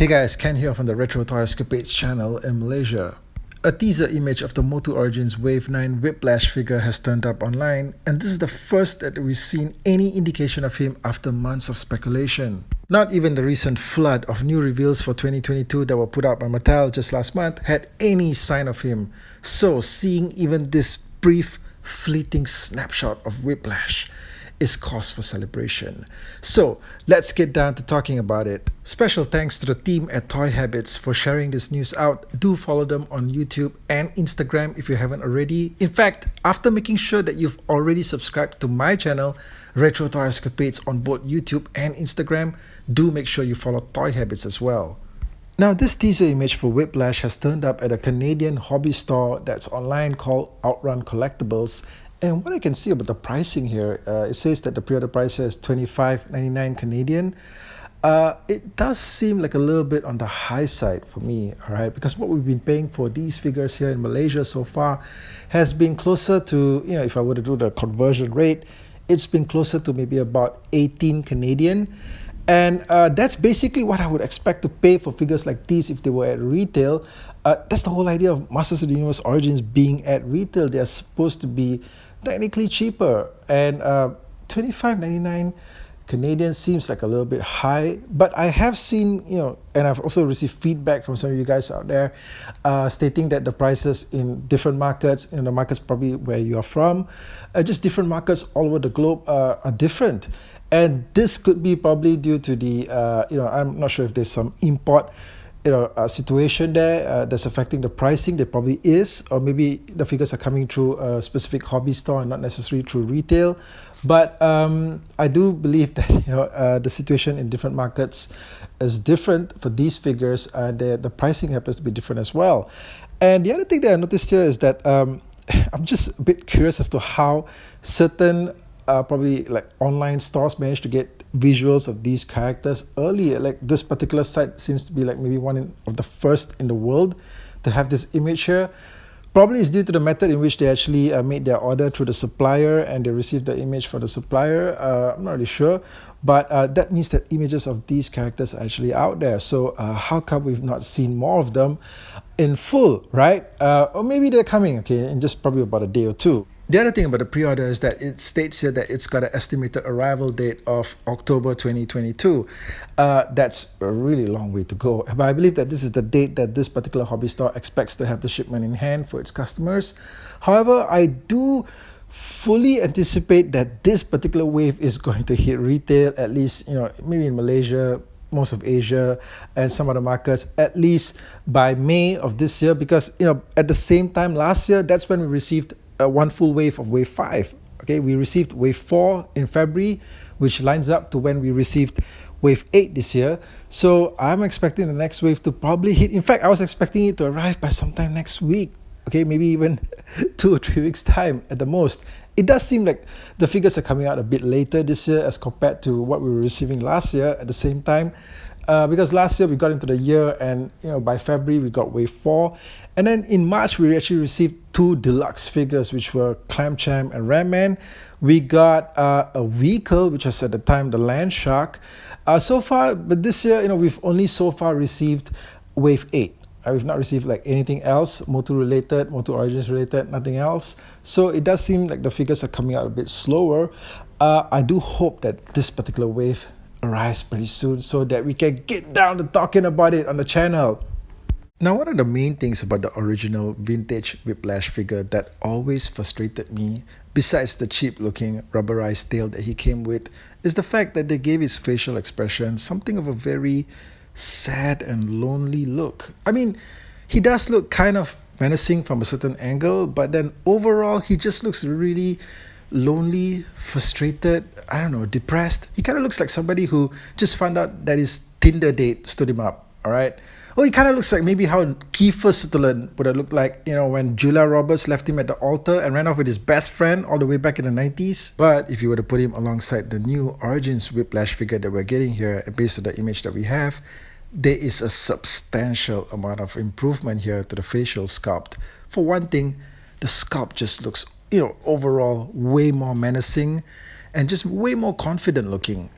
Hey guys, Ken here from the Retro Toy Escapades channel in Malaysia. A teaser image of the MOTU Origins Wave 9 Whiplash figure has turned up online, and this is the first that we've seen any indication of him after months of speculation. Not even the recent flood of new reveals for 2022 that were put out by Mattel just last month had any sign of him. So seeing even this brief, fleeting snapshot of Whiplash is cause for celebration. So let's get down to talking about it. Special thanks to the team at Toy Habits for sharing this news out. Do follow them on YouTube and Instagram if you haven't already. In fact, after making sure that you've already subscribed to my channel, Retro Toy Escapades, on both YouTube and Instagram, do make sure you follow Toy Habits as well. Now, this teaser image for Whiplash has turned up at a Canadian hobby store that's online called Outrun Collectibles. And what I can see about the pricing here, it says that the pre-order price is $25.99 Canadian. It does seem like a little bit on the high side for me, all right? Because what we've been paying for these figures here in Malaysia so far has been closer to, if I were to do the conversion rate, it's been closer to maybe about 18 Canadian. And that's basically what I would expect to pay for figures like these if they were at retail. That's the whole idea of Masters of the Universe Origins being at retail. They're supposed to be technically cheaper, and $25.99 Canadian seems like a little bit high, but I have seen, and I've also received feedback from some of you guys out there stating that the prices in different markets, in the markets probably where you are from, just different markets all over the globe are different. And this could be probably due to the, I'm not sure if there's some import situation there that's affecting the pricing. There probably is, or maybe the figures are coming through a specific hobby store and not necessarily through retail. But I do believe that the situation in different markets is different for these figures, and the pricing happens to be different as well. And the other thing that I noticed here is that I'm just a bit curious as to how certain probably like online stores managed to get visuals of these characters early. Like this particular site seems to be like maybe one of the first in the world to have this image here. Probably it's due to the method in which they actually made their order through the supplier and they received the image from the supplier. I'm not really sure, but that means that images of these characters are actually out there. So how come we've not seen more of them in full, right? Or maybe they're coming, okay, in just probably about a day or two. The other thing about the pre-order is that it states here that it's got an estimated arrival date of October 2022. That's a really long way to go. But I believe that this is the date that this particular hobby store expects to have the shipment in hand for its customers. However, I do fully anticipate that this particular wave is going to hit retail, at least, maybe in Malaysia, most of Asia, and some other markets, at least by May of this year. Because, at the same time last year, that's when we received one full wave of Wave 5. Okay, we received Wave 4 in February, which lines up to when we received Wave 8 this year. So I'm expecting the next wave to probably hit. In fact, I was expecting it to arrive by sometime next week. Okay, maybe even 2 or 3 weeks time at the most. It does seem like the figures are coming out a bit later this year as compared to what we were receiving last year at the same time. Because last year we got into the year and by February we got Wave 4. And then in March we actually received 2 deluxe figures, which were Clam Cham and Ram Man. We got a vehicle, which was at the time the Land Shark. So far, but this year, we've only so far received Wave 8. We've not received like anything else, MOTU related, MOTU Origins related, nothing else. So it does seem like the figures are coming out a bit slower. I do hope that this particular wave arrives pretty soon so that we can get down to talking about it on the channel. Now, one of the main things about the original vintage Whiplash figure that always frustrated me, besides the cheap-looking rubberized tail that he came with, is the fact that they gave his facial expression something of a very sad and lonely look. I mean, he does look kind of menacing from a certain angle, but then overall, he just looks really lonely, frustrated, I don't know, depressed. He kind of looks like somebody who just found out that his Tinder date stood him up, all right? Well, he kind of looks like maybe how Kiefer Sutherland would have looked like, when Julia Roberts left him at the altar and ran off with his best friend all the way back in the 90s. But if you were to put him alongside the new Origins Whiplash figure that we're getting here, based on the image that we have, there is a substantial amount of improvement here to the facial sculpt. For one thing, the sculpt just looks, overall way more menacing and just way more confident looking.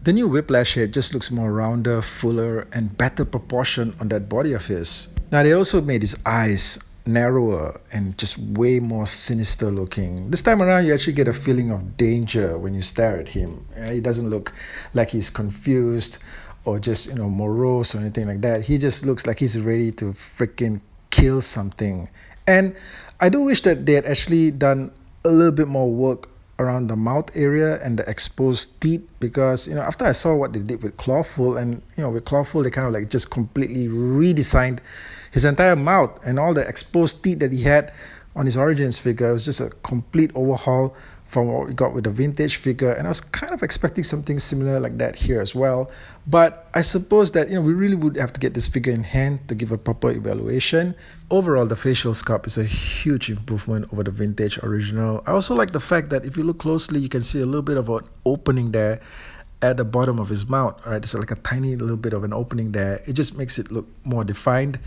The new Whiplash head just looks more rounder, fuller, and better proportioned on that body of his. Now they also made his eyes narrower and just way more sinister looking. This time around you actually get a feeling of danger when you stare at him. He doesn't look like he's confused or just morose or anything like that. He just looks like he's ready to freaking kill something. And I do wish that they had actually done a little bit more work around the mouth area and the exposed teeth, because after I saw what they did with Clawful, and with Clawful they kind of like just completely redesigned his entire mouth and all the exposed teeth that he had on his Origins figure. It was just a complete overhaul from what we got with the vintage figure, and I was kind of expecting something similar like that here as well. But I suppose that we really would have to get this figure in hand to give a proper evaluation. Overall, the facial sculpt is a huge improvement over the vintage original. I also like the fact that if you look closely, you can see a little bit of an opening there at the bottom of his mouth. All right, there's like a tiny little bit of an opening there. It just makes it look more defined.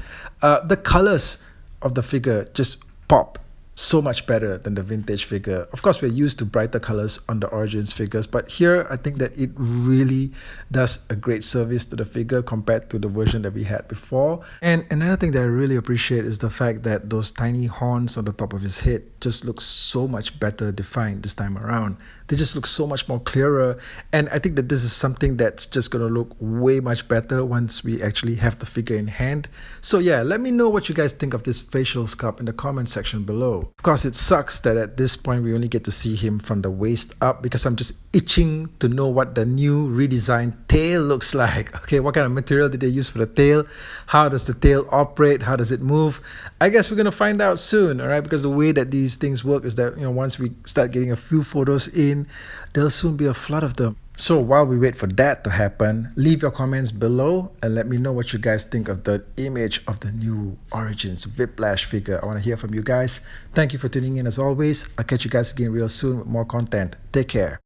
The colors of the figure just pop so much better than the vintage figure. Of course, we're used to brighter colors on the Origins figures, but here I think that it really does a great service to the figure compared to the version that we had before. And another thing that I really appreciate is the fact that those tiny horns on the top of his head just look so much better defined this time around. They just look so much more clearer, and I think that this is something that's just going to look way much better once we actually have the figure in hand. So yeah, let me know what you guys think of this facial sculpt in the comment section below. Of course, it sucks that at this point we only get to see him from the waist up, because I'm just itching to know what the new redesigned tail looks like. Okay, what kind of material did they use for the tail? How does the tail operate? How does it move? I guess we're going to find out soon, all right? Because the way that these things work is that, once we start getting a few photos in, there'll soon be a flood of them. So while we wait for that to happen, leave your comments below and let me know what you guys think of the image of the new Origins Whiplash figure. I want to hear from you guys. Thank you for tuning in as always. I'll catch you guys again real soon with more content. Take care.